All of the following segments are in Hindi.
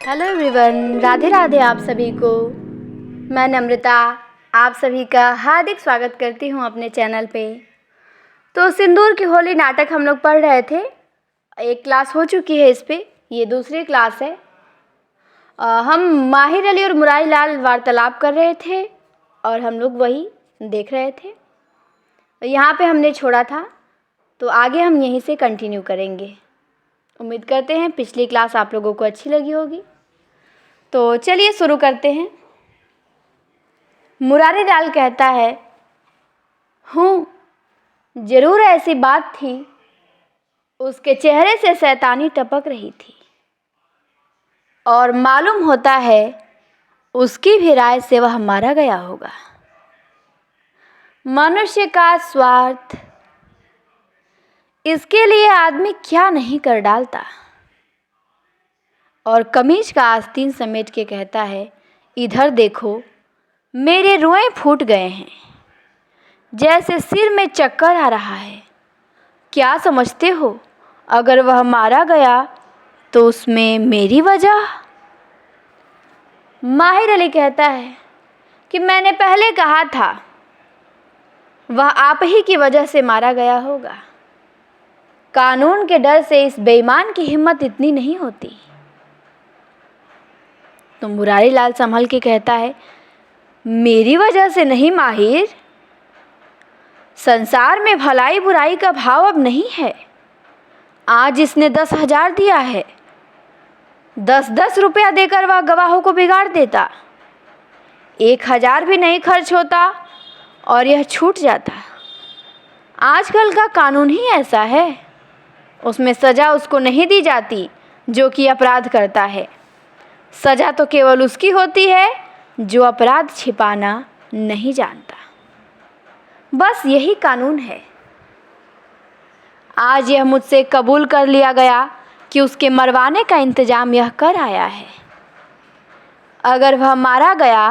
हेलो एवरीवन, राधे राधे आप सभी को। मैं नम्रता आप सभी का हार्दिक स्वागत करती हूँ अपने चैनल पे। तो सिंदूर की होली नाटक हम लोग पढ़ रहे थे। एक क्लास हो चुकी है, इस पे ये दूसरी क्लास है। हम माहिर अली और मुरारी लाल वार्तालाप कर रहे थे और हम लोग वही देख रहे थे। यहाँ पे हमने छोड़ा था, तो आगे हम यहीं से कंटिन्यू करेंगे। उम्मीद करते हैं पिछली क्लास आप लोगों को अच्छी लगी होगी। तो चलिए शुरू करते हैं। मुरारी लाल कहता है, हूँ जरूर ऐसी बात थी। उसके चेहरे से शैतानी टपक रही थी और मालूम होता है उसकी भी राय से वह मारा गया होगा। मनुष्य का स्वार्थ, इसके लिए आदमी क्या नहीं कर डालता। और कमीज का आस्तीन समेट के कहता है, इधर देखो मेरे रोए फूट गए हैं, जैसे सिर में चक्कर आ रहा है। क्या समझते हो, अगर वह मारा गया तो उसमें मेरी वजह? माहिर अली कहता है कि मैंने पहले कहा था वह आप ही की वजह से मारा गया होगा। कानून के डर से इस बेईमान की हिम्मत इतनी नहीं होती। तो मुरारी लाल संभल के कहता है, मेरी वजह से नहीं माहिर, संसार में भलाई बुराई का भाव अब नहीं है। आज इसने 10,000 दिया है, 10-10 रुपया देकर वह गवाहों को बिगाड़ देता। 1,000 भी नहीं खर्च होता और यह छूट जाता। आजकल का कानून ही ऐसा है, उसमें सज़ा उसको नहीं दी जाती जो कि अपराध करता है। सज़ा तो केवल उसकी होती है जो अपराध छिपाना नहीं जानता। बस यही कानून है। आज यह मुझसे कबूल कर लिया गया कि उसके मरवाने का इंतज़ाम यह कर आया है। अगर वह मारा गया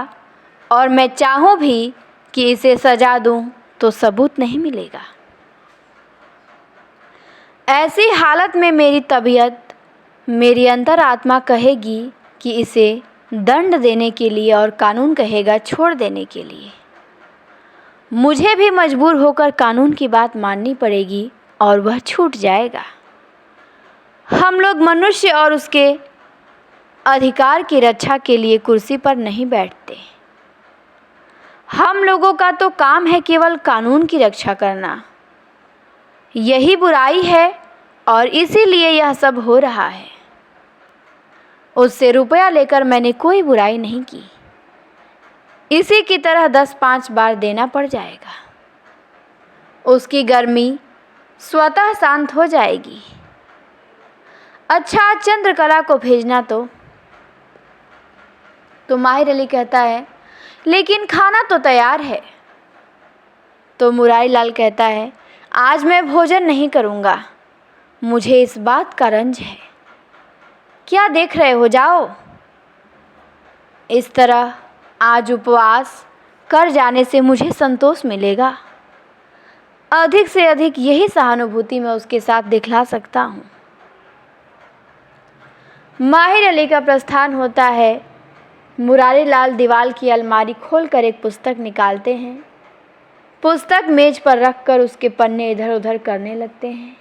और मैं चाहूँ भी कि इसे सज़ा दूँ तो सबूत नहीं मिलेगा। ऐसी हालत में मेरी तबीयत, मेरी अंतरात्मा कहेगी कि इसे दंड देने के लिए और कानून कहेगा छोड़ देने के लिए। मुझे भी मजबूर होकर कानून की बात माननी पड़ेगी और वह छूट जाएगा। हम लोग मनुष्य और उसके अधिकार की रक्षा के लिए कुर्सी पर नहीं बैठते। हम लोगों का तो काम है केवल कानून की रक्षा करना। यही बुराई है और इसीलिए यह सब हो रहा है। उससे रुपया लेकर मैंने कोई बुराई नहीं की। इसी की तरह 10-5 बार देना पड़ जाएगा। उसकी गर्मी स्वतः शांत हो जाएगी। अच्छा, चंद्रकला को भेजना तो माहिर अली कहता है, लेकिन खाना तो तैयार है। तो मुरारी लाल कहता है, आज मैं भोजन नहीं करूँगा, मुझे इस बात का रंज है। क्या देख रहे हो, जाओ। इस तरह आज उपवास कर जाने से मुझे संतोष मिलेगा। अधिक से अधिक यही सहानुभूति मैं उसके साथ दिखला सकता हूँ। माहिर अली का प्रस्थान होता है। मुरारी लाल दीवार की अलमारी खोलकर एक पुस्तक निकालते हैं। पुस्तक मेज पर रखकर उसके पन्ने इधर उधर करने लगते हैं।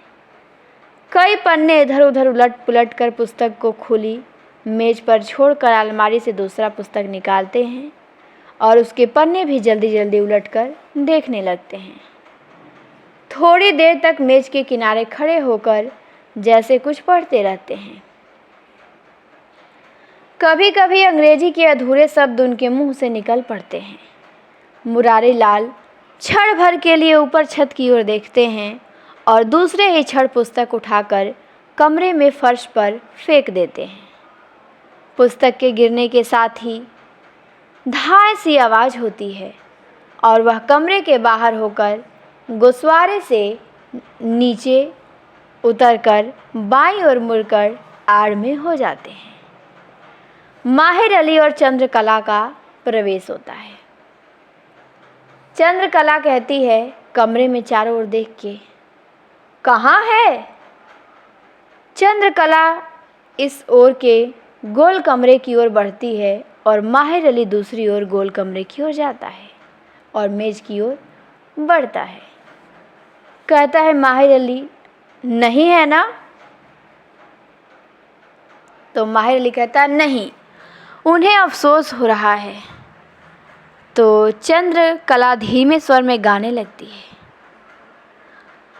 कई पन्ने इधर उधर उलट पुलट कर पुस्तक को खुली मेज पर छोड़कर अलमारी से दूसरा पुस्तक निकालते हैं और उसके पन्ने भी जल्दी जल्दी उलटकर देखने लगते हैं। थोड़ी देर तक मेज के किनारे खड़े होकर जैसे कुछ पढ़ते रहते हैं। कभी कभी अंग्रेजी के अधूरे शब्द उनके मुंह से निकल पड़ते हैं। मुरारी लाल क्षण भर के लिए ऊपर छत की ओर देखते हैं और दूसरे ही क्षण पुस्तक उठाकर कमरे में फर्श पर फेंक देते हैं। पुस्तक के गिरने के साथ ही धाय सी आवाज़ होती है और वह कमरे के बाहर होकर गुस्वारे से नीचे उतरकर बाईं ओर मुड़कर आड़ में हो जाते हैं। माहिर अली और चंद्रकला का प्रवेश होता है। चंद्रकला कहती है कमरे में चारों ओर देख के, कहाँ है? चंद्रकला इस ओर के गोल कमरे की ओर बढ़ती है और माहिर अली दूसरी ओर गोल कमरे की ओर जाता है और मेज़ की ओर बढ़ता है। कहता है, माहिर अली नहीं है ना? तो माहिर अली कहता है, नहीं, उन्हें अफसोस हो रहा है। तो चंद्रकला धीमे स्वर में गाने लगती है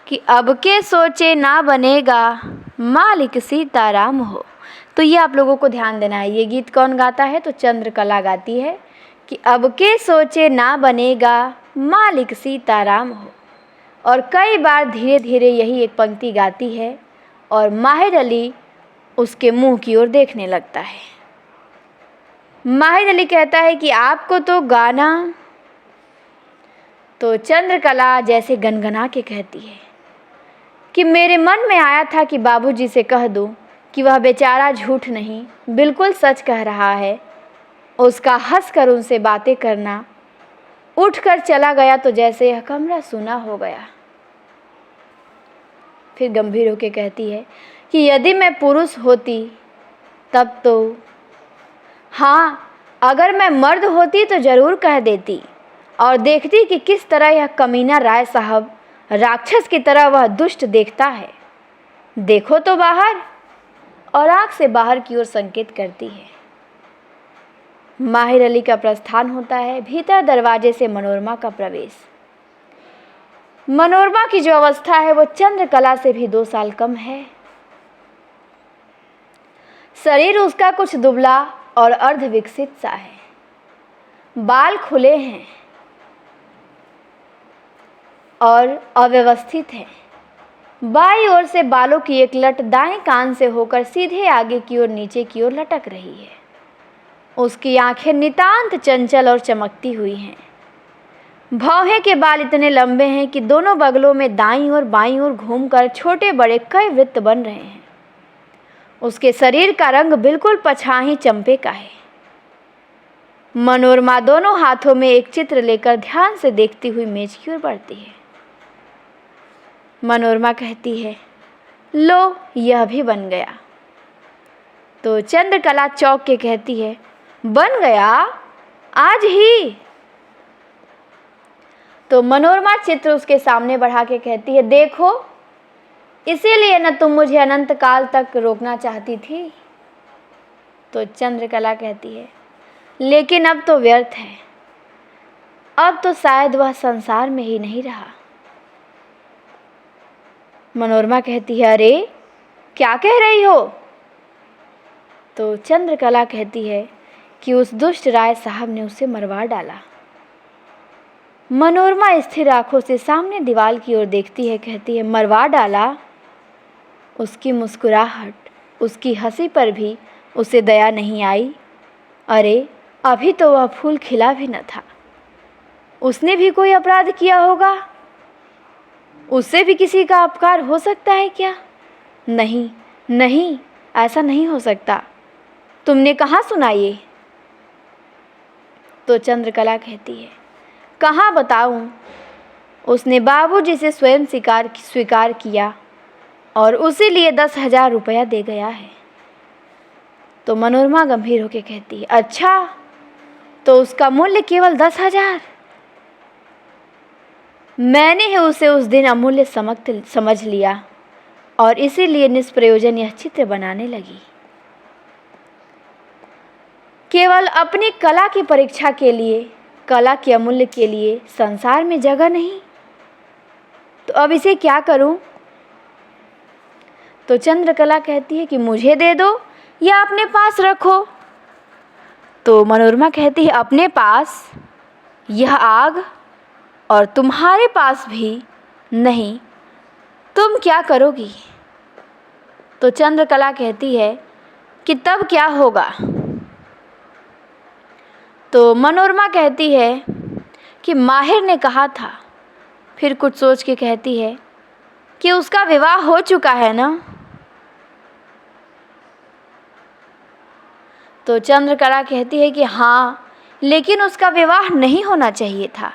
कि अब के सोचे ना बनेगा मालिक सीताराम हो। तो ये आप लोगों को ध्यान देना है। ये गीत कौन गाता है? तो चंद्रकला गाती है कि अब के सोचे ना बनेगा मालिक सीताराम हो। और कई बार धीरे धीरे यही एक पंक्ति गाती है और माहिर अली उसके मुंह की ओर देखने लगता है। माहिर अली कहता है कि आपको तो गाना। तो चंद्रकला जैसे गनगना के कहती है कि मेरे मन में आया था कि बाबूजी से कह दूं कि वह बेचारा झूठ नहीं, बिल्कुल सच कह रहा है। उसका हंसकर उनसे बातें करना। उठकर चला गया तो जैसे यह कमरा सूना हो गया। फिर गंभीर होकर कहती है कि यदि मैं पुरुष होती तब तो, हाँ, अगर मैं मर्द होती तो ज़रूर कह देती और देखती कि किस तरह यह कमीना राय साहब राक्षस की तरह वह दुष्ट देखता है। देखो तो बाहर। और आँख से बाहर की ओर संकेत करती है। माहिर अली का प्रस्थान होता है। भीतर दरवाजे से मनोरमा का प्रवेश। मनोरमा की जो अवस्था है वो चंद्रकला से भी 2 साल कम है। शरीर उसका कुछ दुबला और अर्ध विकसित सा है। बाल खुले हैं और अव्यवस्थित है। बाईं ओर से बालों की एक लट दाएं कान से होकर सीधे आगे की ओर नीचे की ओर लटक रही है। उसकी आंखें नितांत चंचल और चमकती हुई हैं। भौहें के बाल इतने लंबे हैं कि दोनों बगलों में दाईं और बाईं ओर घूमकर छोटे बड़े कई वृत्त बन रहे हैं। उसके शरीर का रंग बिल्कुल पछाही चंपे का है। मनोरमा दोनों हाथों में एक चित्र लेकर ध्यान से देखती हुई मेज की ओर बढ़ती है। मनोरमा कहती है, लो, यह भी बन गया। तो चंद्रकला चौंक के कहती है, बन गया? आज ही? तो मनोरमा चित्र उसके सामने बढ़ा के कहती है, देखो, इसीलिए न तुम मुझे अनंत काल तक रोकना चाहती थी। तो चंद्रकला कहती है, लेकिन अब तो व्यर्थ है। अब तो शायद वह संसार में ही नहीं रहा। मनोरमा कहती है, अरे क्या कह रही हो? तो चंद्रकला कहती है कि उस दुष्ट राय साहब ने उसे मरवा डाला। मनोरमा स्थिर आंखों से सामने दीवार की ओर देखती है। कहती है, मरवा डाला? उसकी मुस्कुराहट, उसकी हंसी पर भी उसे दया नहीं आई। अरे अभी तो वह फूल खिला भी न था। उसने भी कोई अपराध किया होगा। उससे भी किसी का अपकार हो सकता है क्या? नहीं नहीं, ऐसा नहीं हो सकता। तुमने कहाँ सुना ये? तो चंद्रकला कहती है, कहाँ बताऊं? उसने बाबूजी से स्वयं स्वीकार किया और उसी लिए 10,000 रुपया दे गया है। तो मनोरमा गंभीर होकर कहती है, अच्छा, तो उसका मूल्य केवल 10,000? मैंने ही उसे उस दिन अमूल्य समझ लिया और इसीलिए निष्प्रयोजन यह चित्र बनाने लगी। केवल अपनी कला की परीक्षा के लिए, कला के अमूल्य के लिए संसार में जगह नहीं, तो अब इसे क्या करूं? तो चंद्रकला कहती है कि मुझे दे दो या अपने पास रखो। तो मनोरमा कहती है, अपने पास? यह आग? और तुम्हारे पास भी नहीं, तुम क्या करोगी? तो चंद्रकला कहती है कि तब क्या होगा? तो मनोरमा कहती है कि माहिर ने कहा था। फिर कुछ सोच के कहती है कि उसका विवाह हो चुका है ना? तो चंद्रकला कहती है कि हाँ, लेकिन उसका विवाह नहीं होना चाहिए था।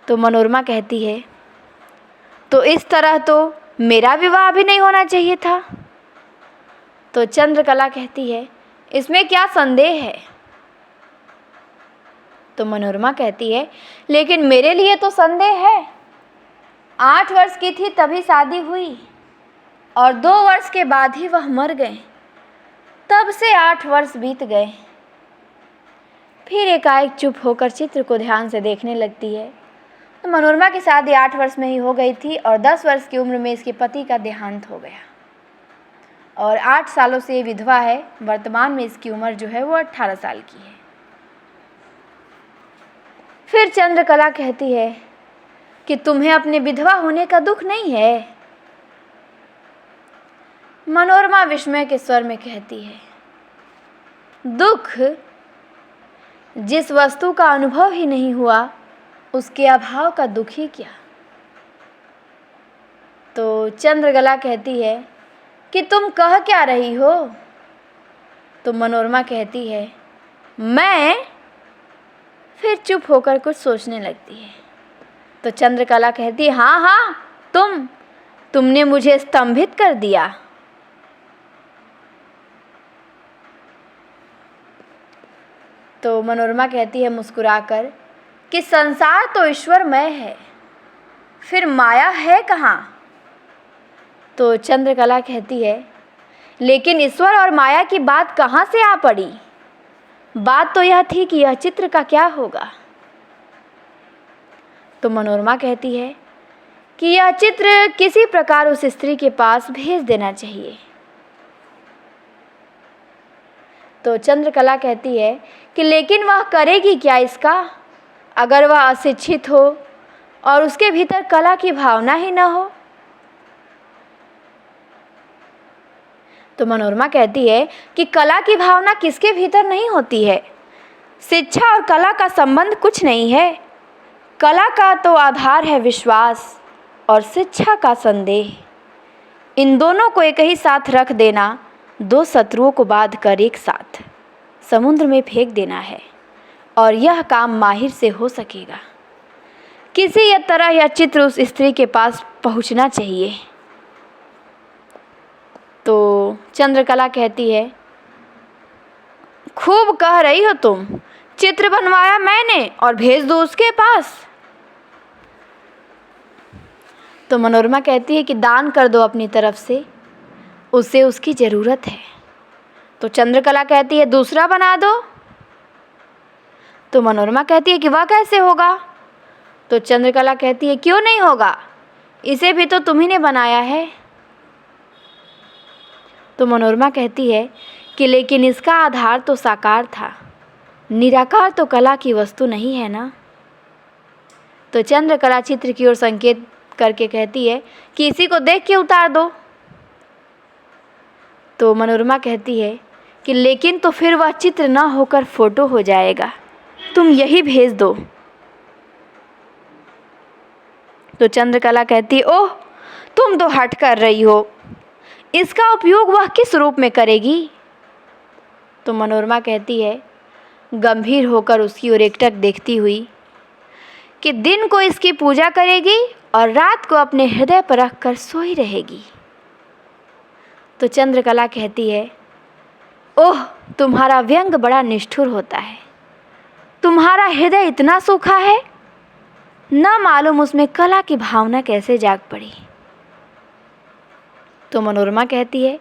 तो मनोरमा कहती है, तो इस तरह तो मेरा विवाह भी नहीं होना चाहिए था। तो चंद्रकला कहती है इसमें क्या संदेह है? तो मनोरमा कहती है, लेकिन मेरे लिए तो संदेह है। 8 वर्ष की थी तभी शादी हुई और 2 वर्ष के बाद ही वह मर गए। तब से 8 वर्ष बीत गए। फिर एकाएक चुप होकर चित्र को ध्यान से देखने लगती है। तो मनोरमा की शादी 8 वर्ष में ही हो गई थी और 10 वर्ष की उम्र में इसके पति का देहांत हो गया और 8 सालों से ये विधवा है। वर्तमान में इसकी उम्र जो है वो 18 साल की है। फिर चंद्रकला कहती है कि तुम्हें अपने विधवा होने का दुख नहीं है? मनोरमा विस्मय के स्वर में कहती है, दुख? जिस वस्तु का अनुभव ही नहीं हुआ उसके अभाव का दुख ही क्या? तो चंद्रकला कहती है कि तुम कह क्या रही हो? तो मनोरमा कहती है, मैं? फिर चुप होकर कुछ सोचने लगती है। तो चंद्रकला कहती है, हाँ हाँ, तुमने मुझे स्तंभित कर दिया। तो मनोरमा कहती है मुस्कुराकर कि संसार तो ईश्वरमय है, फिर माया है कहाँ? तो चंद्रकला कहती है, लेकिन ईश्वर और माया की बात कहाँ से आ पड़ी? बात तो यह थी कि यह चित्र का क्या होगा। तो मनोरमा कहती है कि यह चित्र किसी प्रकार उस स्त्री के पास भेज देना चाहिए। तो चंद्रकला कहती है कि लेकिन वह करेगी क्या इसका, अगर वह अशिक्षित हो और उसके भीतर कला की भावना ही न हो? तो मनोरमा कहती है कि कला की भावना किसके भीतर नहीं होती है? शिक्षा और कला का संबंध कुछ नहीं है। कला का तो आधार है विश्वास और शिक्षा का संदेह। इन दोनों को एक ही साथ रख देना 2 शत्रुओं को बांध कर एक साथ समुद्र में फेंक देना है और यह काम माहिर से हो सकेगा। किसी तरह यह चित्र उस स्त्री के पास पहुंचना चाहिए। तो चंद्रकला कहती है, खूब कह रही हो तुम, चित्र बनवाया मैंने और भेज दो उसके पास। तो मनोरमा कहती है कि दान कर दो अपनी तरफ से, उसे उसकी ज़रूरत है। तो चंद्रकला कहती है, दूसरा बना दो। तो मनोरमा कहती है कि वह कैसे होगा? तो चंद्रकला कहती है, क्यों नहीं होगा, इसे भी तो तुम्ही ने बनाया है। तो मनोरमा कहती है कि लेकिन इसका आधार तो साकार था, निराकार तो कला की वस्तु नहीं है ना। तो चंद्रकला चित्र की ओर संकेत करके कहती है कि इसी को देख के उतार दो। तो मनोरमा कहती है कि लेकिन तो फिर वह चित्र ना होकर फोटो हो जाएगा, तुम यही भेज दो। तो चंद्रकला कहती है, ओह, तुम तो हट कर रही हो, इसका उपयोग वह किस रूप में करेगी? तो मनोरमा कहती है गंभीर होकर उसकी ओर एकटक देखती हुई कि दिन को इसकी पूजा करेगी और रात को अपने हृदय पर रख कर सोई रहेगी। तो चंद्रकला कहती है, ओह, तुम्हारा व्यंग बड़ा निष्ठुर होता है, तुम्हारा हृदय इतना सूखा है, न मालूम उसमें कला की भावना कैसे जाग पड़ी। तो मनोरमा कहती है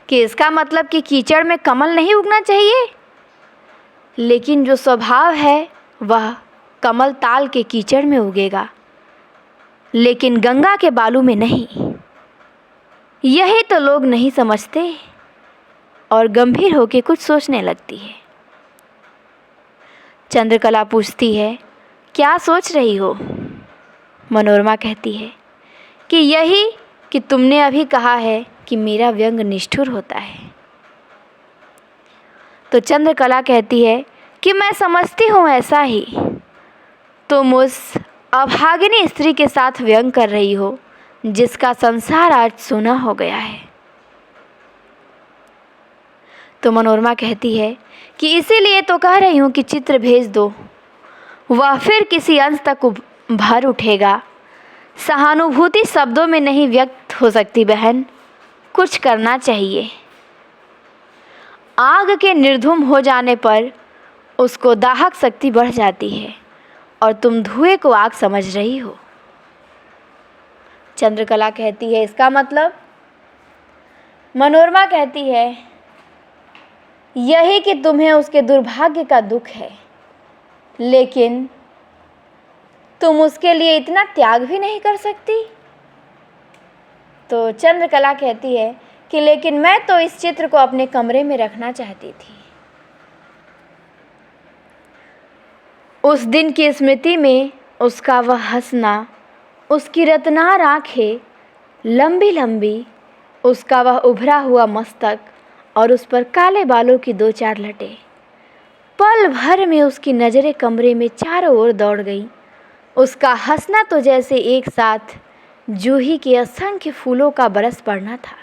कि इसका मतलब कि कीचड़ में कमल नहीं उगना चाहिए, लेकिन जो स्वभाव है वह कमल ताल के कीचड़ में उगेगा, लेकिन गंगा के बालू में नहीं। यही तो लोग नहीं समझते। और गंभीर होकर कुछ सोचने लगती है। चंद्रकला पूछती है, क्या सोच रही हो? मनोरमा कहती है कि यही कि तुमने अभी कहा है कि मेरा व्यंग निष्ठुर होता है। तो चंद्रकला कहती है कि मैं समझती हूँ ऐसा ही। तुम उस अभागिनी स्त्री के साथ व्यंग कर रही हो जिसका संसार आज सूना हो गया है। तो मनोरमा कहती है कि इसीलिए तो कह रही हूँ कि चित्र भेज दो, वह फिर किसी अंश तक भर उठेगा। सहानुभूति शब्दों में नहीं व्यक्त हो सकती बहन, कुछ करना चाहिए। आग के निर्धूम हो जाने पर उसको दाहक शक्ति बढ़ जाती है और तुम धुएं को आग समझ रही हो। चंद्रकला कहती है इसका मतलब? मनोरमा कहती है यही कि तुम्हें उसके दुर्भाग्य का दुख है, लेकिन तुम उसके लिए इतना त्याग भी नहीं कर सकती। तो चंद्रकला कहती है कि लेकिन मैं तो इस चित्र को अपने कमरे में रखना चाहती थी। उस दिन की स्मृति में उसका वह हंसना, उसकी रत्नार आँखें लंबी लंबी, उसका वह उभरा हुआ मस्तक और उस पर काले बालों की 2-4 लटें। पल भर में उसकी नज़रें कमरे में चारों ओर दौड़ गईं। उसका हंसना तो जैसे एक साथ जूही के असंख्य फूलों का बरस पड़ना था।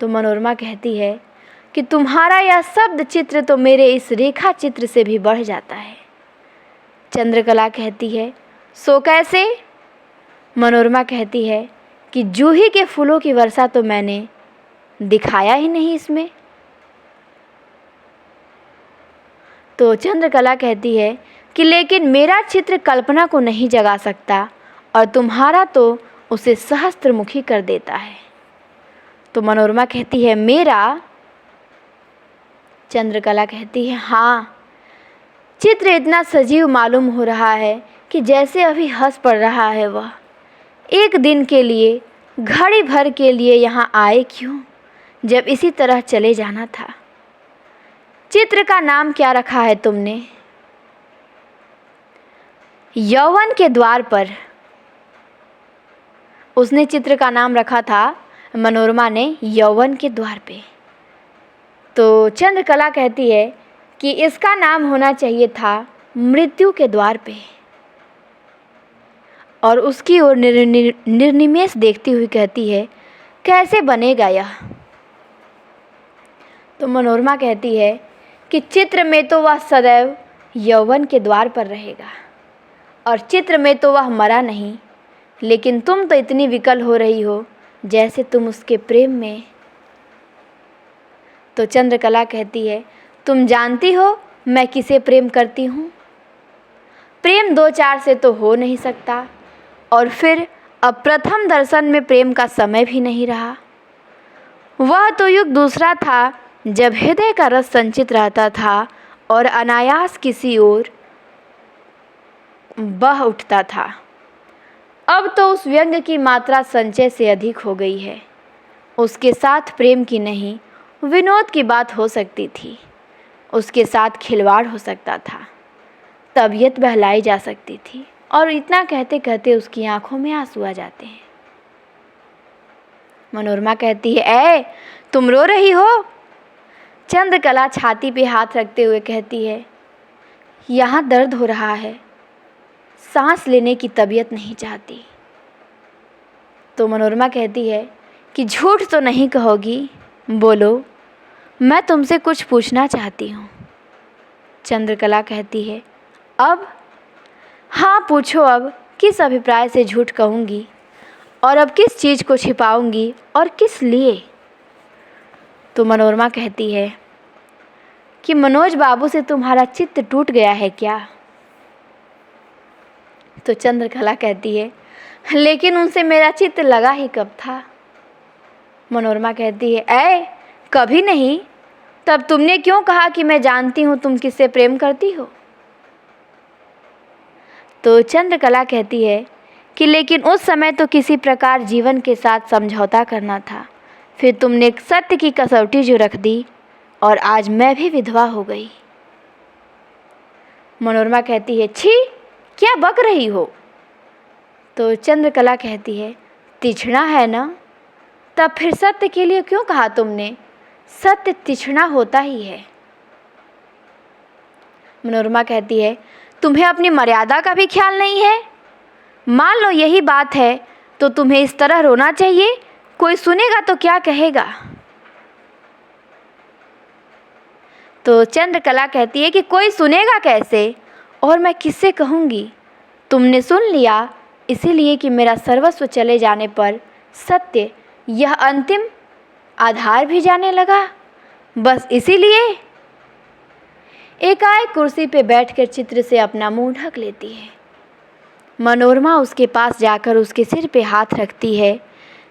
तो मनोरमा कहती है कि तुम्हारा यह शब्द चित्र तो मेरे इस रेखा चित्र से भी बढ़ जाता है। चंद्रकला कहती है सो कैसे? मनोरमा कहती है कि जूही के फूलों की वर्षा तो मैंने दिखाया ही नहीं इसमें। तो चंद्रकला कहती है कि लेकिन मेरा चित्र कल्पना को नहीं जगा सकता और तुम्हारा तो उसे सहस्त्रमुखी कर देता है। तो मनोरमा कहती है मेरा? चंद्रकला कहती है हाँ, चित्र इतना सजीव मालूम हो रहा है कि जैसे अभी हंस पड़ रहा है। वह एक दिन के लिए, घड़ी भर के लिए यहाँ आए क्यों, जब इसी तरह चले जाना था। चित्र का नाम क्या रखा है तुमने? यौवन के द्वार पर। उसने चित्र का नाम रखा था, मनोरमा ने, यौवन के द्वार पे। तो चंद्रकला कहती है कि इसका नाम होना चाहिए था मृत्यु के द्वार पे। और उसकी ओर निर्निमेष देखती हुई कहती है कैसे बनेगा यह? तो मनोरमा कहती है कि चित्र में तो वह सदैव यौवन के द्वार पर रहेगा और चित्र में तो वह मरा नहीं, लेकिन तुम तो इतनी विकल हो रही हो जैसे तुम उसके प्रेम में। तो चंद्रकला कहती है तुम जानती हो मैं किसे प्रेम करती हूँ? प्रेम 2-4 से तो हो नहीं सकता, और फिर अब प्रथम दर्शन में प्रेम का समय भी नहीं रहा। वह तो युग दूसरा था जब हृदय का रस संचित रहता था और अनायास किसी ओर बह उठता था। अब तो उस व्यंग की मात्रा संचय से अधिक हो गई है। उसके साथ प्रेम की नहीं, विनोद की बात हो सकती थी, उसके साथ खिलवाड़ हो सकता था, तबीयत बहलाई जा सकती थी। और इतना कहते कहते उसकी आंखों में आंसू आ जाते हैं। मनोरमा कहती है ऐ तुम रो रही हो? चंद्रकला छाती पे हाथ रखते हुए कहती है यहाँ दर्द हो रहा है, सांस लेने की तबीयत नहीं चाहती। तो मनोरमा कहती है कि झूठ तो नहीं कहोगी, बोलो, मैं तुमसे कुछ पूछना चाहती हूँ। चंद्रकला कहती है अब? हाँ पूछो, अब किस अभिप्राय से झूठ कहूँगी और अब किस चीज़ को छिपाऊंगी और किस लिए? तो मनोरमा कहती है कि मनोज बाबू से तुम्हारा चित्त टूट गया है क्या? तो चंद्रकला कहती है लेकिन उनसे मेरा चित्त लगा ही कब था? मनोरमा कहती है ऐ कभी नहीं, तब तुमने क्यों कहा कि मैं जानती हूँ तुम किससे प्रेम करती हो? तो चंद्रकला कहती है कि लेकिन उस समय तो किसी प्रकार जीवन के साथ समझौता करना था, फिर तुमने सत्य की कसौटी जो रख दी और आज मैं भी विधवा हो गई। मनोरमा कहती है छी, क्या बक रही हो? तो चंद्रकला कहती है तिछड़ा है ना, तब फिर सत्य के लिए क्यों कहा तुमने? सत्य तिछड़ा होता ही है। मनोरमा कहती है तुम्हें अपनी मर्यादा का भी ख्याल नहीं है? मान लो यही बात है तो तुम्हें इस तरह रोना चाहिए? कोई सुनेगा तो क्या कहेगा? तो चंद्रकला कहती है कि कोई सुनेगा कैसे और मैं किससे कहूँगी? तुमने सुन लिया, इसीलिए कि मेरा सर्वस्व चले जाने पर सत्य, यह अंतिम आधार भी जाने लगा, बस इसीलिए। एकाएक कुर्सी पे बैठकर चित्र से अपना मुंह ढक लेती है। मनोरमा उसके पास जाकर उसके सिर पे हाथ रखती है,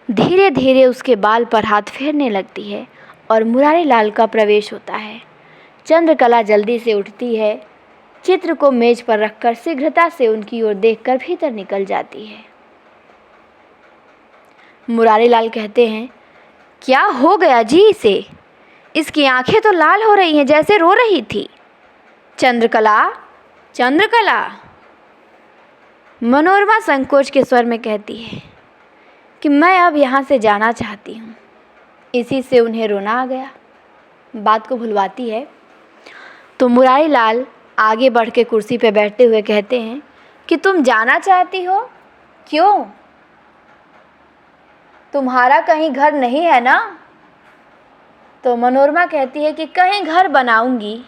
धीरे धीरे उसके बाल पर हाथ फेरने लगती है और मुरारी लाल का प्रवेश होता है। चंद्रकला जल्दी से उठती है, चित्र को मेज पर रखकर शीघ्रता से उनकी ओर देखकर भीतर निकल जाती है। मुरारी लाल कहते हैं, क्या हो गया जी इसे? इसकी आंखें तो लाल हो रही हैं, जैसे रो रही थी। चंद्रकला, चंद्रकला। मनोरमा संकोच के स्वर में कहती है कि मैं अब यहाँ से जाना चाहती हूँ। इसी से उन्हें रोना आ गया, बात को भुलवाती है। तो मुरारी लाल आगे बढ़ के कुर्सी पर बैठते हुए कहते हैं कि तुम जाना चाहती हो? क्यों? तुम्हारा कहीं घर नहीं है ना? तो मनोरमा कहती है कि कहीं घर बनाऊंगी।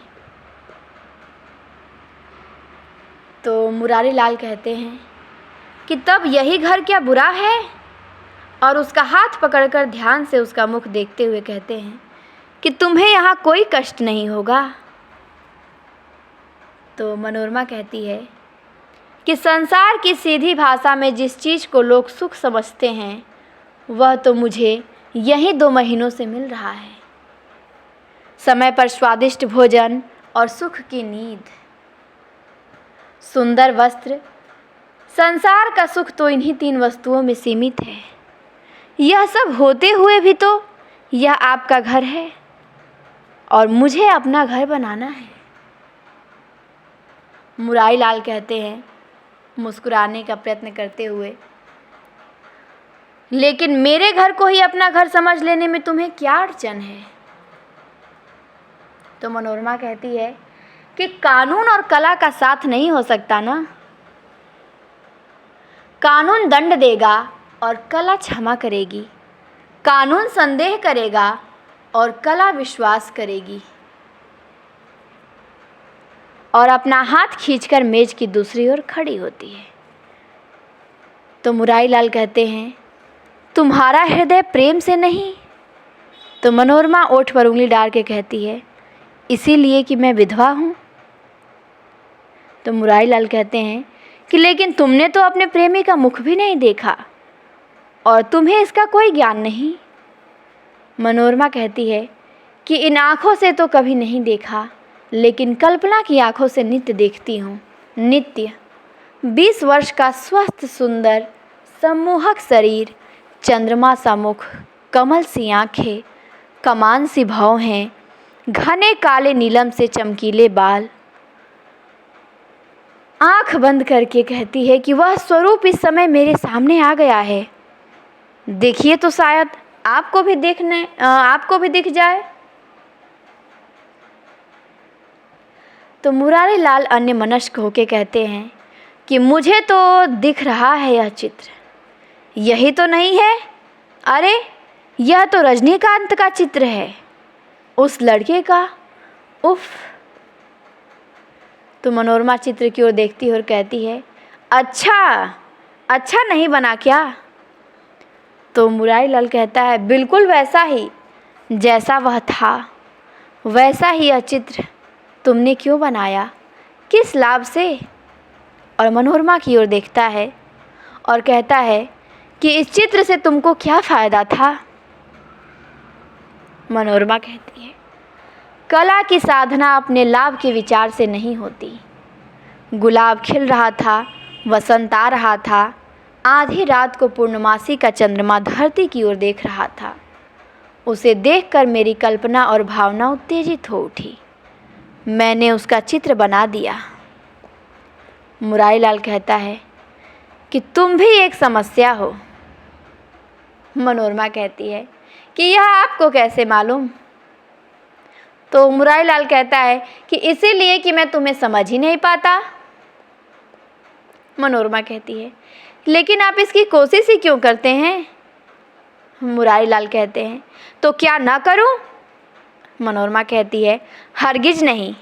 तो मुरारी लाल कहते हैं कि तब यही घर क्या बुरा है? और उसका हाथ पकड़कर ध्यान से उसका मुख देखते हुए कहते हैं कि तुम्हें यहाँ कोई कष्ट नहीं होगा। तो मनोरमा कहती है कि संसार की सीधी भाषा में जिस चीज़ को लोग सुख समझते हैं वह तो मुझे यहीं 2 महीनों से मिल रहा है। समय पर स्वादिष्ट भोजन और सुख की नींद, सुंदर वस्त्र, संसार का सुख तो इन्हीं 3 वस्तुओं में सीमित है। यह सब होते हुए भी तो यह आपका घर है और मुझे अपना घर बनाना है। मुरारी लाल कहते हैं मुस्कुराने का प्रयत्न करते हुए, लेकिन मेरे घर को ही अपना घर समझ लेने में तुम्हें क्या अड़चन है? तो मनोरमा कहती है कि कानून और कला का साथ नहीं हो सकता ना। कानून दंड देगा और कला क्षमा करेगी। कानून संदेह करेगा और कला विश्वास करेगी। और अपना हाथ खींचकर मेज की दूसरी ओर खड़ी होती है। तो मुरारी लाल कहते हैं, तुम्हारा हृदय प्रेम से नहीं? तो मनोरमा ओठ पर उंगली डाल के कहती है, इसीलिए कि मैं विधवा हूँ। तो मुरारी लाल कहते हैं कि लेकिन तुमने तो अपने प्रेमी का मुख भी नहीं देखा और तुम्हें इसका कोई ज्ञान नहीं। मनोरमा कहती है कि इन आँखों से तो कभी नहीं देखा, लेकिन कल्पना की आँखों से नित्य देखती हूँ। नित्य 20 वर्ष का स्वस्थ सुंदर सम्मोहक शरीर, चंद्रमा सा मुख, कमल सी आँखें, कमान सी भौहें, घने काले नीलम से चमकीले बाल। आँख बंद करके कहती है कि वह स्वरूप इस समय मेरे सामने आ गया है। देखिए तो शायद आपको भी दिख जाए। तो मुरारी लाल अन्य मनस्क होके कहते हैं कि मुझे तो दिख रहा है यह चित्र, यही तो नहीं है? अरे यह तो रजनीकांत का चित्र है, उस लड़के का। उफ। तो मनोरमा चित्र की ओर देखती है और कहती है, अच्छा नहीं बना क्या? तो मुरारी लाल कहता है, बिल्कुल वैसा ही जैसा वह था, वैसा ही यह चित्र तुमने क्यों बनाया, किस लाभ से? और मनोरमा की ओर देखता है और कहता है कि इस चित्र से तुमको क्या फ़ायदा था? मनोरमा कहती है, कला की साधना अपने लाभ के विचार से नहीं होती। गुलाब खिल रहा था, वसंत आ रहा था। आधी रात को पूर्णमासी का चंद्रमा धरती की ओर देख रहा था। उसे देखकर मेरी कल्पना और भावना उत्तेजित हो उठी। मैंने उसका चित्र बना दिया। मुरारी लाल कहता है कि तुम भी एक समस्या हो। मनोरमा कहती है कि यह आपको कैसे मालूम? तो मुरारी लाल कहता है कि इसीलिए कि मैं तुम्हें समझ ही नहीं पाता। मनोरमा कहती है, लेकिन आप इसकी कोशिश ही क्यों करते हैं? मुरारी लाल कहते हैं, तो क्या ना करूं? मनोरमा कहती है, हरगिज नहीं।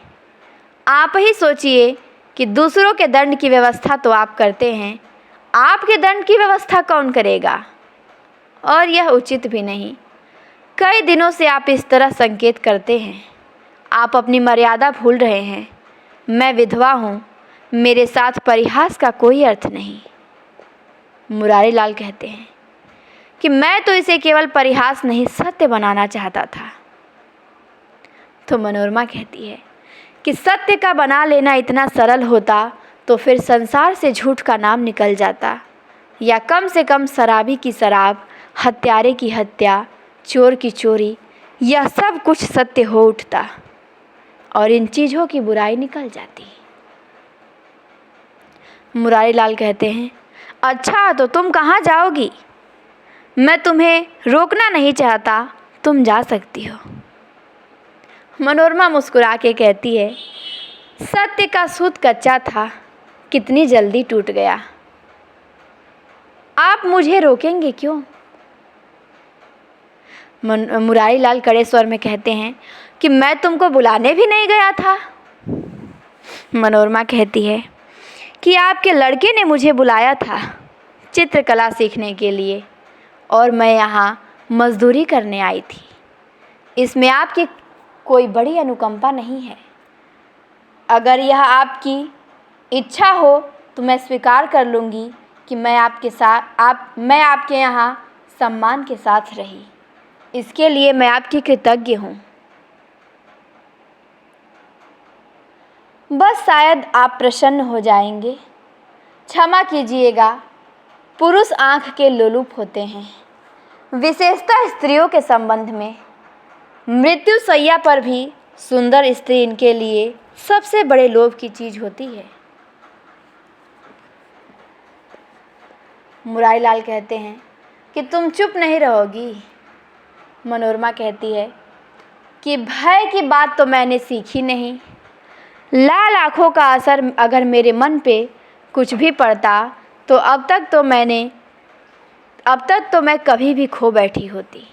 आप ही सोचिए कि दूसरों के दंड की व्यवस्था तो आप करते हैं, आपके दंड की व्यवस्था कौन करेगा? और यह उचित भी नहीं। कई दिनों से आप इस तरह संकेत करते हैं। आप अपनी मर्यादा भूल रहे हैं। मैं विधवा हूँ, मेरे साथ परिहास का कोई अर्थ नहीं। मुरारी लाल कहते हैं कि मैं तो इसे केवल परिहास नहीं, सत्य बनाना चाहता था। तो मनोरमा कहती है कि सत्य का बना लेना इतना सरल होता तो फिर संसार से झूठ का नाम निकल जाता, या कम से कम शराबी की शराब, हत्यारे की हत्या, चोर की चोरी, यह सब कुछ सत्य हो उठता और इन चीज़ों की बुराई निकल जाती। मुरारी लाल कहते हैं, अच्छा तो तुम कहाँ जाओगी? मैं तुम्हें रोकना नहीं चाहता, तुम जा सकती हो। मनोरमा मुस्कुरा के कहती है, सत्य का सूत कच्चा था, कितनी जल्दी टूट गया। आप मुझे रोकेंगे क्यों? मुरारी लाल कड़े स्वर में कहते हैं कि मैं तुमको बुलाने भी नहीं गया था। मनोरमा कहती है कि आपके लड़के ने मुझे बुलाया था चित्रकला सीखने के लिए, और मैं यहाँ मजदूरी करने आई थी। इसमें आपकी कोई बड़ी अनुकंपा नहीं है। अगर यह आपकी इच्छा हो तो मैं स्वीकार कर लूँगी कि मैं आपके यहाँ सम्मान के साथ रही। इसके लिए मैं आपकी कृतज्ञ हूँ। बस शायद आप प्रसन्न हो जाएंगे। क्षमा कीजिएगा, पुरुष आँख के लोलुप होते हैं, विशेषतः स्त्रियों के संबंध में। मृत्यु शैया पर भी सुंदर स्त्री इनके लिए सबसे बड़े लोभ की चीज़ होती है। मुरारी लाल कहते हैं कि तुम चुप नहीं रहोगी। मनोरमा कहती है कि भय की बात तो मैंने सीखी नहीं। लाल आँखों का असर अगर मेरे मन पे कुछ भी पड़ता तो अब तक तो मैं कभी भी खो बैठी होती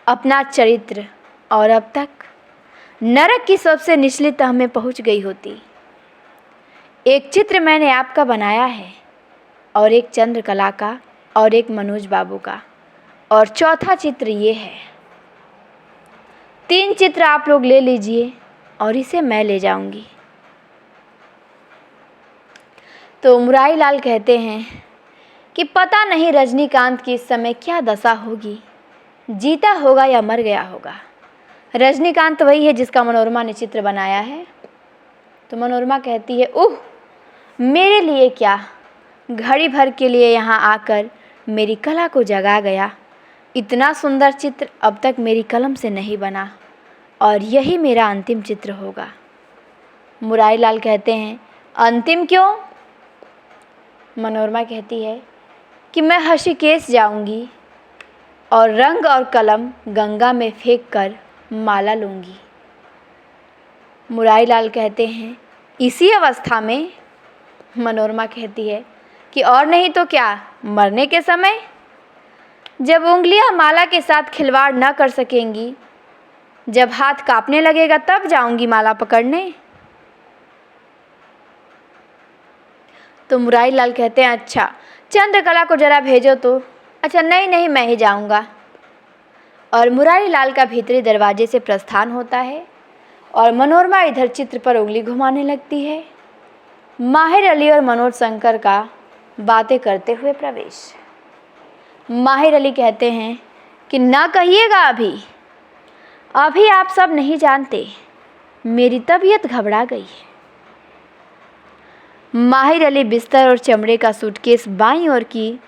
अपना चरित्र, और अब तक नरक की सबसे निचली तह में पहुंच गई होती। एक चित्र मैंने आपका बनाया है, और एक चंद्रकला का, और एक मनोज बाबू का, और चौथा चित्र ये है। 3 चित्र आप लोग ले लीजिए और इसे मैं ले जाऊंगी। तो मुरारी लाल कहते हैं कि पता नहीं रजनीकांत की इस समय क्या दशा होगी, जीता होगा या मर गया होगा। रजनीकांत वही है जिसका मनोरमा ने चित्र बनाया है। तो मनोरमा कहती है, उह, मेरे लिए क्या, घड़ी भर के लिए यहाँ आकर मेरी कला को जगा गया। इतना सुंदर चित्र अब तक मेरी कलम से नहीं बना, और यही मेरा अंतिम चित्र होगा। मुरारी लाल कहते हैं, अंतिम क्यों? मनोरमा कहती है कि मैं ऋषिकेश जाऊंगी और रंग और कलम गंगा में फेंक कर माला लूँगी। मुरारी लाल कहते हैं, इसी अवस्था में? मनोरमा कहती है कि और नहीं तो क्या, मरने के समय, जब उंगलियां माला के साथ खिलवाड़ न कर सकेंगी, जब हाथ कांपने लगेगा तब जाऊंगी माला पकड़ने। तो मुरारी लाल कहते हैं, अच्छा चंद्रकला को जरा भेजो तो। अच्छा नहीं, मैं ही जाऊंगा। और मुरारी लाल का भीतरी दरवाजे से प्रस्थान होता है, और मनोरमा इधर चित्र पर उंगली घुमाने लगती है। माहिर अली और मनोज शंकर का बातें करते हुए प्रवेश। माहिर अली कहते हैं कि ना कहिएगा, अभी आप सब नहीं जानते, मेरी तबीयत घबरा गई है। माहिर अली बिस्तर और चमड़े का सूटकेस बाईं ओर की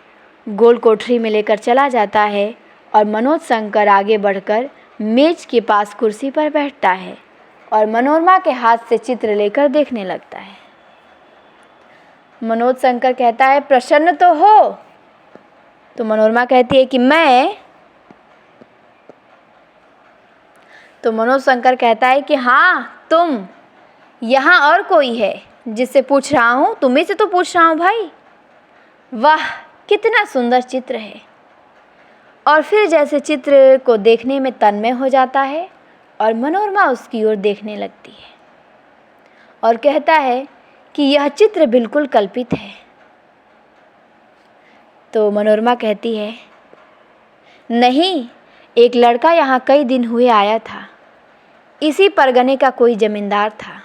गोल कोठरी में लेकर चला जाता है, और मनोज शंकर आगे बढ़कर मेज के पास कुर्सी पर बैठता है और मनोरमा के हाथ से चित्र लेकर देखने लगता है। मनोज शंकर कहता है, प्रसन्न तो हो? तो मनोरमा कहती है कि मैं। तो मनोज शंकर कहता है कि हाँ तुम। यहाँ और कोई है जिससे पूछ रहा हूँ? तुम्ही से तो पूछ रहा हूँ भाई। वाह, कितना सुंदर चित्र है। और फिर जैसे चित्र को देखने में तन्मय हो जाता है, और मनोरमा उसकी ओर देखने लगती है और कहता है कि यह चित्र बिल्कुल कल्पित है। तो मनोरमा कहती है, नहीं, एक लड़का यहाँ कई दिन हुए आया था। इसी परगने का कोई जमींदार था।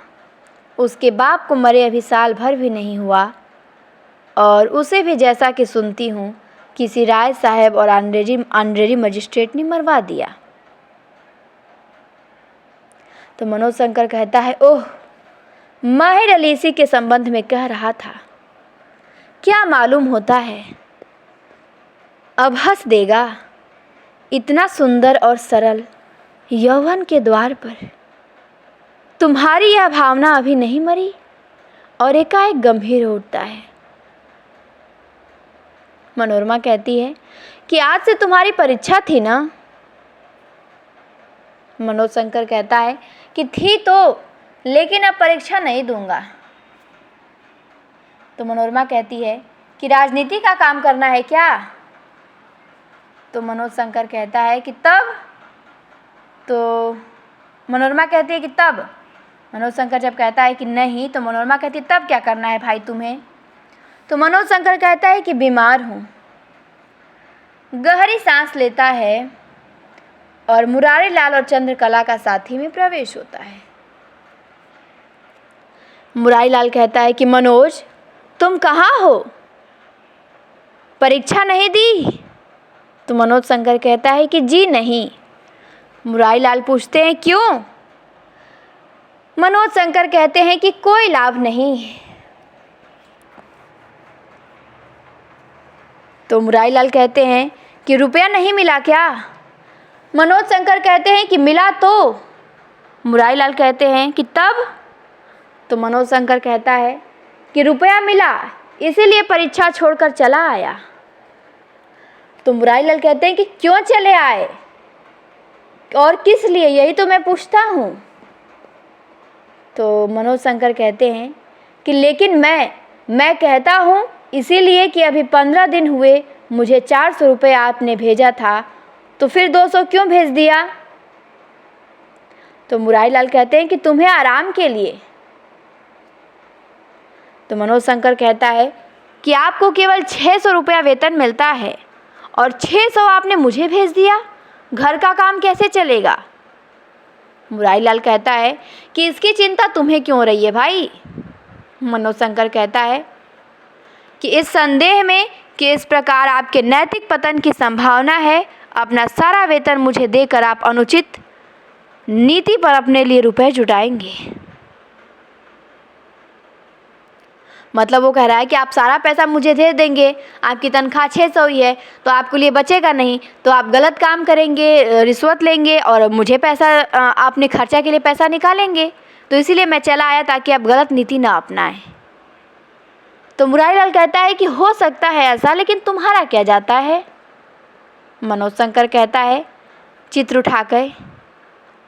उसके बाप को मरे अभी साल भर भी नहीं हुआ और उसे भी जैसा कि सुनती हूँ किसी राय साहब और ऑनरेरी मजिस्ट्रेट ने मरवा दिया। तो मनोज शंकर कहता है, ओह, माहिर अली इसी के संबंध में कह रहा था। क्या मालूम होता है, अब हंस देगा। इतना सुंदर और सरल यौवन के द्वार पर तुम्हारी यह भावना अभी नहीं मरी और एकाएक गंभीर हो उठता है। मनोरमा कहती है कि आज से तुम्हारी परीक्षा थी ना? मनोज शंकर कहता है कि थी तो, लेकिन अब परीक्षा नहीं दूंगा। तो मनोरमा कहती है कि राजनीति का काम करना है क्या? तो मनोज शंकर कहता है कि तब। तो मनोरमा कहती है कि तब। मनोज शंकर जब कहता है कि नहीं, तो मनोरमा कहती है तब क्या करना है भाई तुम्हें? तो मनोज शंकर कहता है कि बीमार हूँ। गहरी सांस लेता है और मुरारी लाल और चंद्रकला का साथी में प्रवेश होता है। मुरारी लाल कहता है कि मनोज, तुम कहाँ हो? परीक्षा नहीं दी? तो मनोज शंकर कहता है कि जी नहीं। मुरारी लाल पूछते हैं क्यों? मनोज शंकर कहते हैं कि कोई लाभ नहीं। तो मुरारी लाल कहते हैं कि रुपया नहीं मिला क्या? मनोज शंकर कहते हैं कि मिला तो। मुरारी लाल कहते हैं कि तब? तो मनोज शंकर कहता है कि रुपया मिला, इसीलिए परीक्षा छोड़कर चला आया। तो मुरारी लाल कहते हैं कि क्यों चले आए और किस लिए, यही तो मैं पूछता हूँ। तो मनोज शंकर कहते हैं कि लेकिन मैं कहता हूँ इसीलिए कि अभी 15 दिन हुए मुझे 400 रुपये आपने भेजा था, तो फिर 200 क्यों भेज दिया? तो मुरारी लाल कहते हैं कि तुम्हें आराम के लिए। तो मनोज शंकर कहता है कि आपको केवल 600 रुपया वेतन मिलता है और 600 आपने मुझे भेज दिया, घर का काम कैसे चलेगा? मुरारी लाल कहता है कि इसकी चिंता तुम्हें क्यों हो रही है भाई? मनोज शंकर कहता है कि इस संदेह में कि इस प्रकार आपके नैतिक पतन की संभावना है, अपना सारा वेतन मुझे देकर आप अनुचित नीति पर अपने लिए रुपए जुटाएंगे। मतलब वो कह रहा है कि आप सारा पैसा मुझे दे देंगे, आपकी तनख्वाह 600 ही है, तो आपके लिए बचेगा नहीं, तो आप गलत काम करेंगे, रिश्वत लेंगे और मुझे पैसा, आपने खर्चा के लिए पैसा निकालेंगे। तो इसीलिए मैं चला आया ताकि आप गलत नीति ना अपनाएं। तो मुरारी लाल कहता है कि हो सकता है ऐसा, लेकिन तुम्हारा क्या जाता है? मनोज शंकर कहता है चित्र उठाकर,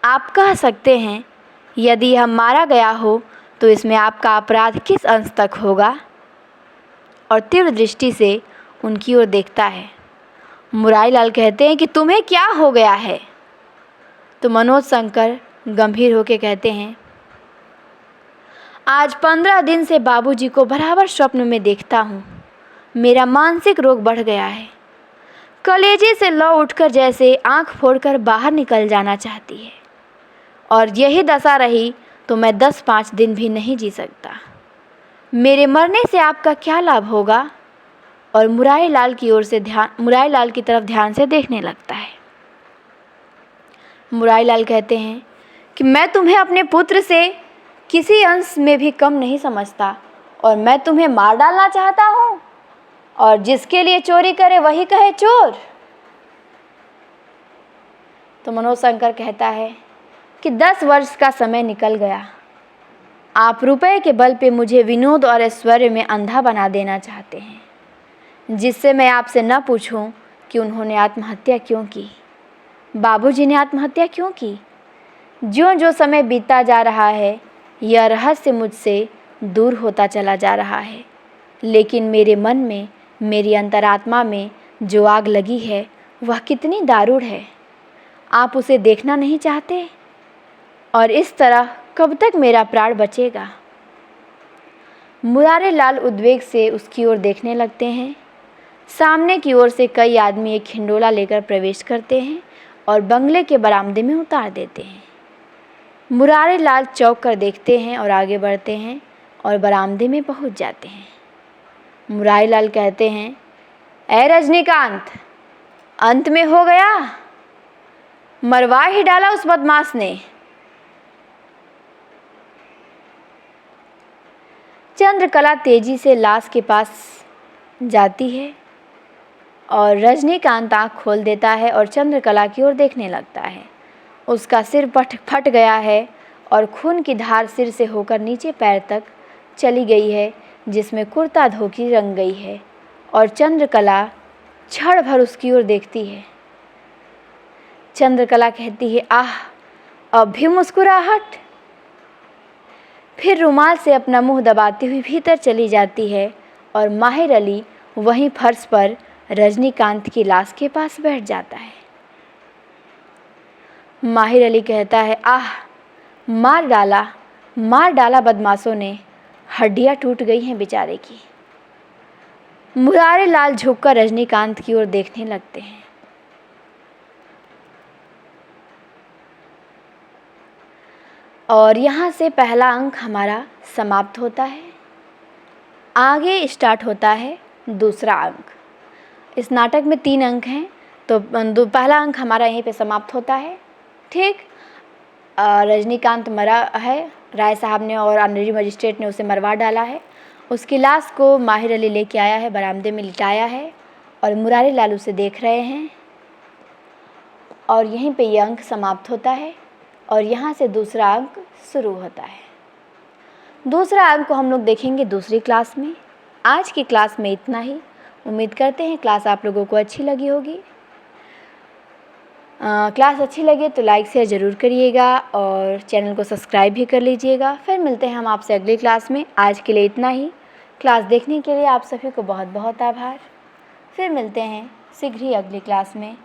आप कह सकते हैं यदि यह मारा गया हो तो इसमें आपका अपराध किस अंश तक होगा? और तीव्र दृष्टि से उनकी ओर देखता है। मुरारी लाल कहते हैं कि तुम्हें क्या हो गया है? तो मनोज शंकर गंभीर होकर कहते हैं, आज 15 दिन से बाबूजी को बराबर स्वप्न में देखता हूँ। मेरा मानसिक रोग बढ़ गया है। कलेजे से लौ उठकर जैसे आंख फोड़कर बाहर निकल जाना चाहती है, और यही दशा रही तो मैं 10-5 दिन भी नहीं जी सकता। मेरे मरने से आपका क्या लाभ होगा? और मुरारी लाल की तरफ ध्यान से देखने लगता है। मुरारी लाल कहते हैं कि मैं तुम्हें अपने पुत्र से किसी अंश में भी कम नहीं समझता और मैं तुम्हें मार डालना चाहता हूँ, और जिसके लिए चोरी करे वही कहे चोर। तो मनोज शंकर कहता है कि 10 वर्ष का समय निकल गया। आप रुपए के बल पे मुझे विनोद और ऐश्वर्य में अंधा बना देना चाहते हैं, जिससे मैं आपसे न पूछूं कि उन्होंने आत्महत्या क्यों की, बाबूजी ने आत्महत्या क्यों की। जो समय बीतता जा रहा है यह रहस्य मुझसे दूर होता चला जा रहा है, लेकिन मेरे मन में, मेरी अंतरात्मा में जो आग लगी है वह कितनी दारुण है। आप उसे देखना नहीं चाहते? और इस तरह कब तक मेरा प्राण बचेगा? मुरारी लाल उद्वेग से उसकी ओर देखने लगते हैं। सामने की ओर से कई आदमी एक खिंडोला लेकर प्रवेश करते हैं और बंगले के बरामदे में उतार देते हैं। मुरारी लाल चौंक कर देखते हैं और आगे बढ़ते हैं और बरामदे में पहुंच जाते हैं। मुरारी लाल कहते हैं, ऐ रजनीकांत, अंत में हो गया, मरवा ही डाला उस बदमाश ने। चंद्रकला तेजी से लाश के पास जाती है और रजनीकांत आँख खोल देता है और चंद्रकला की ओर देखने लगता है। उसका सिर फट गया है और खून की धार सिर से होकर नीचे पैर तक चली गई है, जिसमें कुर्ता धोती रंग गई है। और चंद्रकला क्षण भर उसकी ओर देखती है। चंद्रकला कहती है, आह, अब भी मुस्कुराहट। फिर रुमाल से अपना मुंह दबाती हुई भीतर चली जाती है और माहिर अली वहीं फर्श पर रजनीकांत की लाश के पास बैठ जाता है। माहिर अली कहता है, आह, मार डाला बदमाशों ने, हड्डियां टूट गई हैं बेचारे की। मुरारी लाल झुककर रजनीकांत की ओर देखने लगते हैं। और यहाँ से पहला अंक हमारा समाप्त होता है। आगे स्टार्ट होता है दूसरा अंक। इस नाटक में 3 अंक हैं, तो पहला अंक हमारा यहीं पे समाप्त होता है। ठीक, रजनीकांत मरा है, राय साहब ने और ऑनरेरी मजिस्ट्रेट ने उसे मरवा डाला है। उसकी लाश को माहिर अली लेके आया है, बरामदे में लिटाया है और मुरारी लाल उसे देख रहे हैं। और यहीं पे ये अंक समाप्त होता है और यहाँ से दूसरा अंक शुरू होता है। दूसरा अंक को हम लोग देखेंगे दूसरी क्लास में। आज की क्लास में इतना ही। उम्मीद करते हैं क्लास आप लोगों को अच्छी लगी होगी। क्लास अच्छी लगे तो लाइक शेयर ज़रूर करिएगा और चैनल को सब्सक्राइब भी कर लीजिएगा। फिर मिलते हैं हम आपसे अगली क्लास में। आज के लिए इतना ही। क्लास देखने के लिए आप सभी को बहुत बहुत आभार। फिर मिलते हैं शीघ्र ही अगली क्लास में।